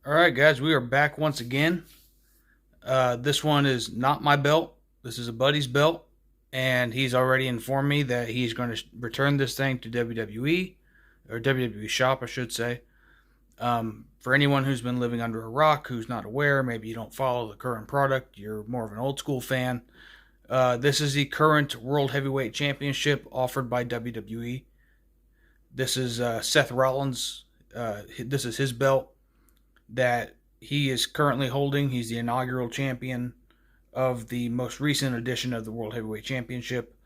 All right, guys, we are back once again. This one is not my belt. This is a buddy's belt, and he's already informed me that he's going to return this thing to WWE, or WWE Shop, I should say. For anyone who's been living under a rock, who's not aware, maybe you don't follow the current product, you're more of an old school fan. This is the current World Heavyweight Championship offered by WWE. This is Seth Rollins. This is his belt that he is currently holding. He's the inaugural champion of the most recent edition of the World Heavyweight Championship.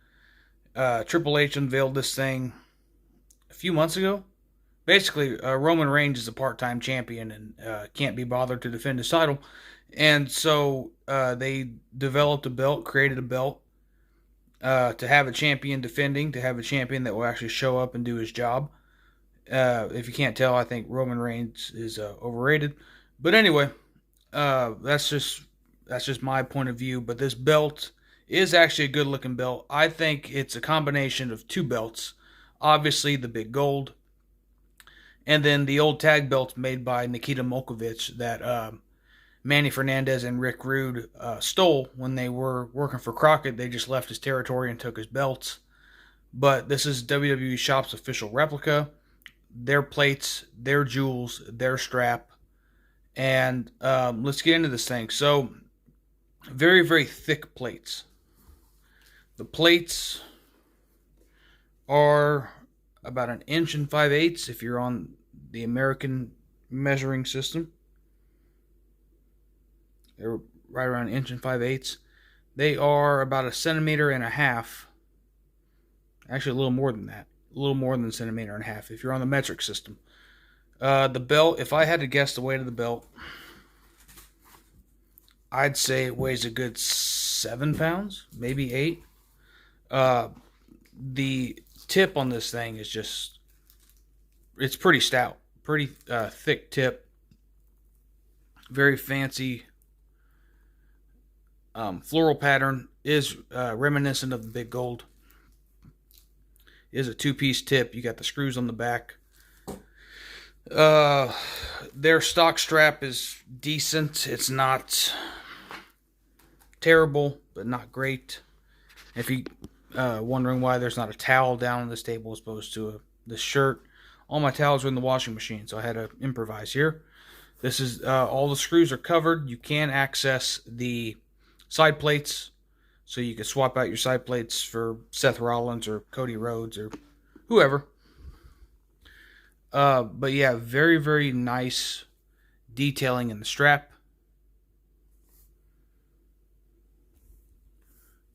Triple H unveiled this thing a few months ago. Basically, Roman Reigns is a part-time champion and can't be bothered to defend his title. And so they developed a belt, created a belt to have a champion defending, to have a champion that will actually show up and do his job. If you can't tell, I think Roman Reigns is overrated. But anyway, that's just my point of view. But this belt is actually a good looking belt. I think it's a combination of two belts. Obviously, the big gold, and then the old tag belts made by Nikita Molkovich that Manny Fernandez and Rick Rude stole when they were working for Crockett. They just left his territory and took his belts. But this is WWE Shop's official replica. Their plates, their jewels, their strap. And let's get into this thing. So, very, very thick plates. The plates are about 1.5 inches if you're on the American measuring system. They're right around 1.5 inches. They are about 1.5 centimeters. Actually, a little more than that. A little more than 1.5 centimeters if you're on the metric system. The belt, if I had to guess the weight of the belt, I'd say it weighs a good 7 pounds, maybe 8. The tip on this thing is just, it's pretty stout, pretty thick tip, very fancy. Floral pattern is reminiscent of the big gold. It is a two-piece tip. You got the screws on the back. Their stock strap is decent. It's not terrible, but not great. If you wondering why there's not a towel down on this table as opposed to this shirt, all my towels are in the washing machine, so I had to improvise here. This is all the screws are covered. You can access the side plates, so you can swap out your side plates for Seth Rollins or Cody Rhodes or whoever. But yeah, very, very nice detailing in the strap.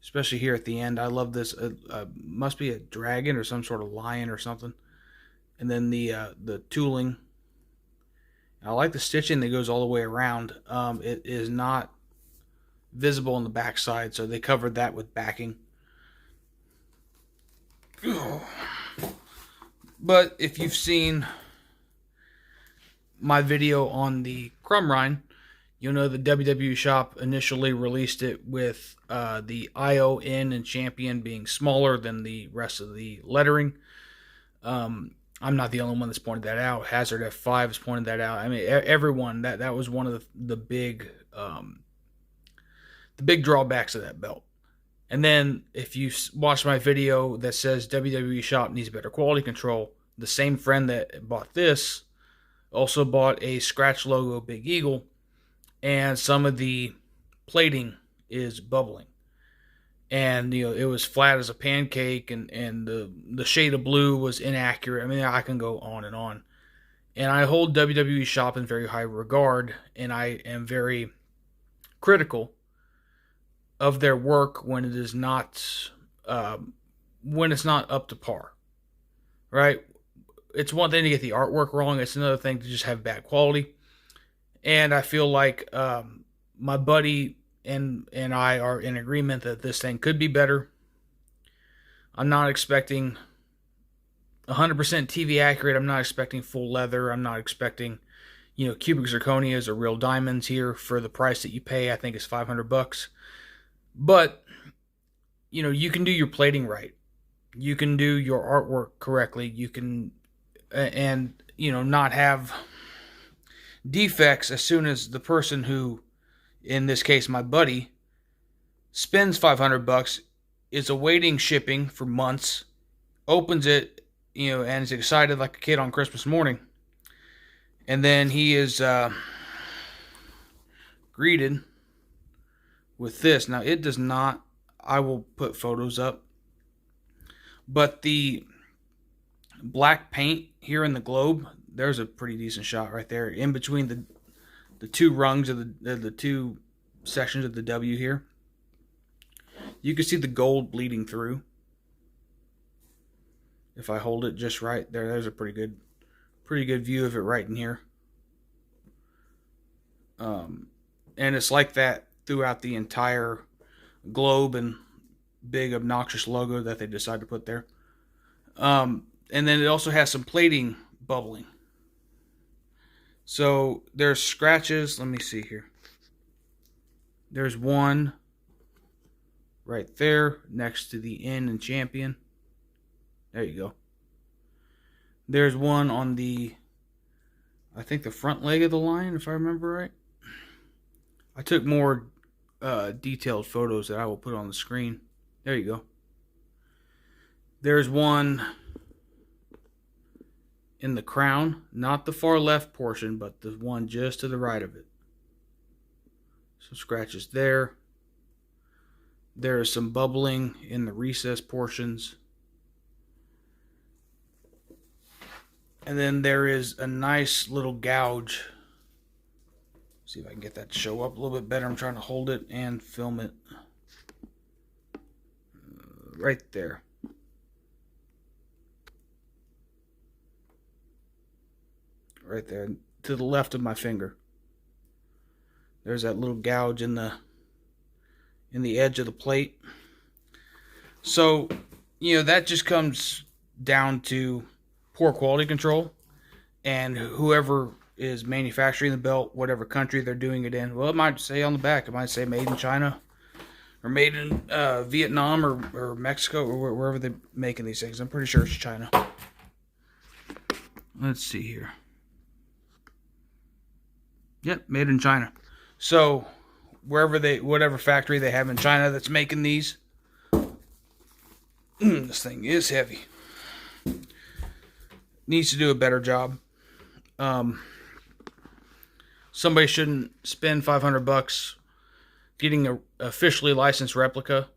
Especially here at the end. I love this. Must be a dragon or some sort of lion or something. And then the tooling. I like the stitching that goes all the way around. It is not visible on the backside, so they covered that with backing. But if you've seen my video on the Crumb Rind, you'll know the WWE Shop initially released it with the ION and champion being smaller than the rest of the lettering. I'm not the only one that's pointed that out. Hazard F5 has pointed that out. I mean, everyone, that was one of the big drawbacks of that belt. And then if you watch my video that says WWE Shop needs better quality control, the same friend that bought this also bought a scratch logo Big Eagle, and some of the plating is bubbling. And it was flat as a pancake, and the shade of blue was inaccurate. I mean, I can go on and on. And I hold WWE Shop in very high regard, and I am very critical of their work when it is not up to par. Right? It's one thing to get the artwork wrong. It's another thing to just have bad quality. And I feel like my buddy and I are in agreement that this thing could be better. I'm not expecting 100% TV accurate. I'm not expecting full leather. I'm not expecting, cubic zirconias or real diamonds here for the price that you pay. I think it's $500. But, you can do your plating right. You can do your artwork correctly. You can, and, not have defects as soon as the person who, in this case my buddy, spends $500, is awaiting shipping for months, opens it, and is excited like a kid on Christmas morning. And then he is greeted with this. Now, it does not, I will put photos up, but the black paint here in the globe, there's a pretty decent shot right there in between the two rungs of the two sections of the W here. You can see the gold bleeding through. If I hold it just right there's a pretty good view of it right in here. And it's like that throughout the entire globe and big obnoxious logo that they decided to put there. And then it also has some plating bubbling. So there's scratches. Let me see here. There's one right there next to the N in champion. There you go. There's one on the, I think, the front leg of the lion, if I remember right. I took more detailed photos that I will put on the screen. There you go. There's one in the crown, not the far left portion, but the one just to the right of it. Some scratches there. There is some bubbling in the recess portions. And then there is a nice little gouge. See if I can get that to show up a little bit better. I'm trying to hold it and film it. Right there. Right there, to the left of my finger. There's that little gouge in the edge of the plate. So, that just comes down to poor quality control, and whoever is manufacturing the belt, whatever country they're doing it in. Well, it might say on the back, it might say made in China, or made in Vietnam, or Mexico, or wherever they're making these things. I'm pretty sure it's China. Let's see here. Yep, made in China. So, whatever factory they have in China that's making these, this thing is heavy. Needs to do a better job. Somebody shouldn't spend $500 getting a officially licensed replica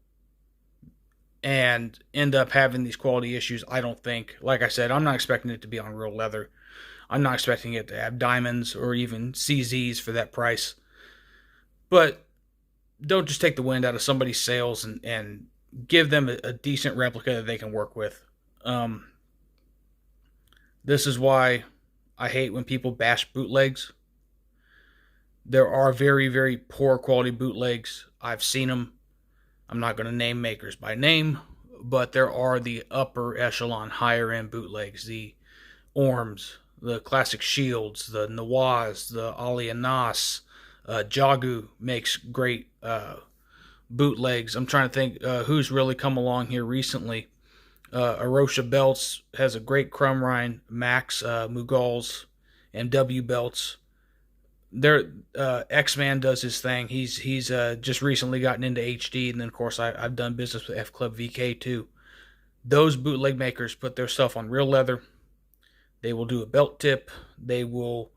and end up having these quality issues. I don't think. Like I said, I'm not expecting it to be on real leather. I'm not expecting it to have diamonds or even CZs for that price. But don't just take the wind out of somebody's sails and give them a decent replica that they can work with. This is why I hate when people bash bootlegs. There are very, very poor quality bootlegs. I've seen them. I'm not going to name makers by name, but there are the upper echelon, higher end bootlegs. The Orms, the Classic Shields, the Nawaz, the Ali Anas. Jagu makes great bootlegs. I'm trying to think who's really come along here recently. Arosha Belts has a great crumb rind. Max Mughals and W Belts. X-Man does his thing. He's just recently gotten into HD, and then of course I've done business with F Club VK too. Those bootleg makers put their stuff on real leather. They will do a belt tip. They will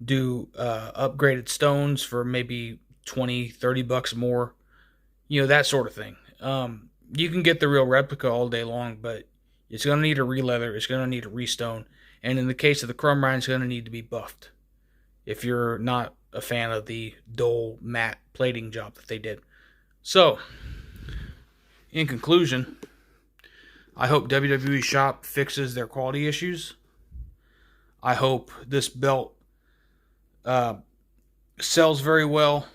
do upgraded stones for maybe $20-$30 more. That sort of thing. You can get the real replica all day long, but it's going to need a re-leather. It's going to need a re-stone. And in the case of the crumb rind, it's going to need to be buffed if you're not a fan of the dull matte plating job that they did. So, in conclusion, I hope WWE Shop fixes their quality issues. I hope this belt sells very well.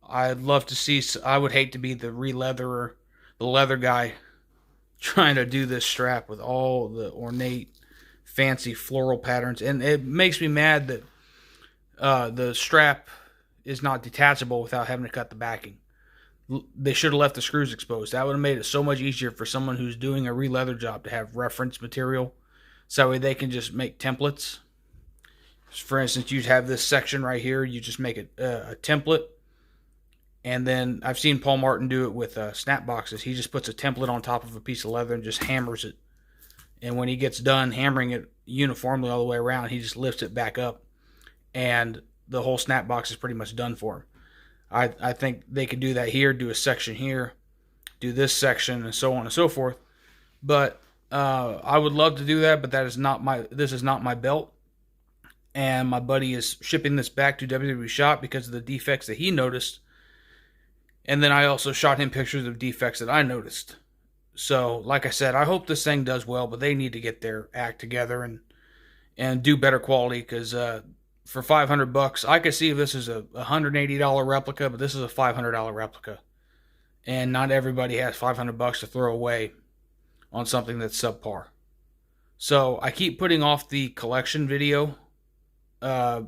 I'd love to see, I would hate to be the re-leatherer, the leather guy, trying to do this strap with all the ornate, fancy floral patterns. And it makes me mad that the strap is not detachable without having to cut the backing. They should have left the screws exposed. That would have made it so much easier for someone who's doing a re-leather job to have reference material, so that way they can just make templates. For instance, you'd have this section right here. You just make it a template. And then I've seen Paul Martin do it with snap boxes. He just puts a template on top of a piece of leather and just hammers it. And when he gets done hammering it uniformly all the way around, he just lifts it back up. And the whole snap box is pretty much done for him. I think they could do that here, do a section here, do this section, and so on and so forth. But I would love to do that, but this is not my belt. And my buddy is shipping this back to WWE Shop because of the defects that he noticed. And then I also shot him pictures of defects that I noticed. So, like I said, I hope this thing does well, but they need to get their act together and do better quality, because for $500, I could see if this is a $180 replica, but this is a $500 replica. And not everybody has $500 to throw away on something that's subpar. So, I keep putting off the collection video of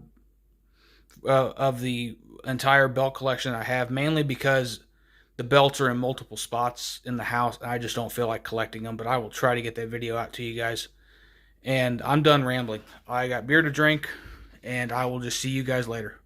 the entire belt collection I have, mainly because the belts are in multiple spots in the house and I just don't feel like collecting them. But I will try to get that video out to you guys. And I'm done rambling. I got beer to drink, and I will just see you guys later.